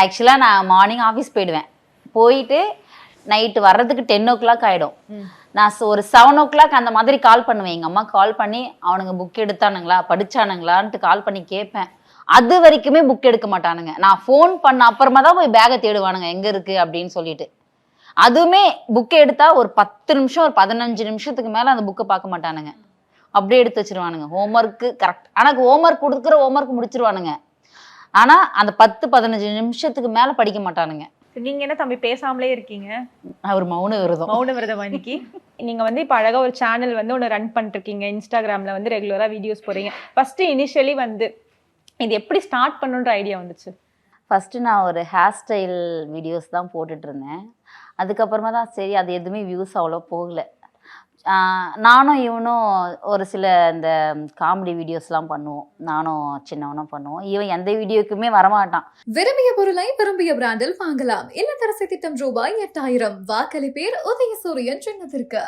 ஆக்சுவலாக நான் morning office போயிடுவேன். போயிட்டு நைட்டு வர்றதுக்கு 10 o'clock ஆகிடும். நான் ஒரு 7 o'clock அந்த மாதிரி கால் பண்ணுவேன். எங்கள் அம்மா கால் பண்ணி அவனுங்க புக் எடுத்தானுங்களா படிச்சானுங்களான்ட்டு கால் பண்ணி கேட்பேன். அது வரைக்குமே புக் எடுக்க மாட்டானுங்க. நான் ஃபோன் பண்ண அப்புறமா தான் போய் பேகை தேடுவானுங்க எங்கே இருக்குது அப்படின்னு சொல்லிட்டு. அதுவுமே புக்கை எடுத்தா ஒரு 10 நிமிஷம் ஒரு 15 நிமிஷத்துக்கு மேலே அந்த புக்கை பார்க்க மாட்டானுங்க. அப்படியே எடுத்து வச்சிருவானுங்க. Homework correct. ஆனால் ஹோம்ஒர்க் கொடுக்குற ஹோம்ஒர்க் முடிச்சிருவானுங்க. ஆனால் அந்த 10-15 நிமிஷத்துக்கு மேலே படிக்க மாட்டானுங்க. நீங்க என்ன தம்பி பேசாமலே இருக்கீங்க? அவர் மௌன விரதம். மௌன விரதம் இன்னைக்கு. நீங்க வந்து இப்போ அழகா ஒரு சேனல் வந்து ஒன்று ரன் பண்ணிட்டு இருக்கீங்க. இன்ஸ்டாகிராம்ல வந்து ரெகுலரா வீடியோஸ் போறீங்க. ஃபர்ஸ்ட் இனிஷியலி வந்து இது எப்படி ஸ்டார்ட் பண்ணுன்ற ஐடியா வந்துச்சு? ஃபஸ்ட்டு நான் ஒரு ஹேர் ஸ்டைல் வீடியோஸ் தான் போட்டுட்டு இருந்தேன். அதுக்கப்புறமா தான் சரி அது எதுவுமே வியூஸ் அவ்வளோ போகலை. நானும் இவனும் ஒரு சில இந்த காமெடி வீடியோஸ்லாம் பண்ணுவோம். நானும் சின்னவனும் பண்ணுவோம். இவன் எந்த வீடியோக்குமே வரமாட்டான். விரும்பிய பொருளை விரும்பிய பிராண்டில் வாங்கலாம். இல்லத்தரசி திட்டம் ரூபாய் 8000. வாக்களிப்பேர் உதயசூரியன் சின்னத்திற்கு.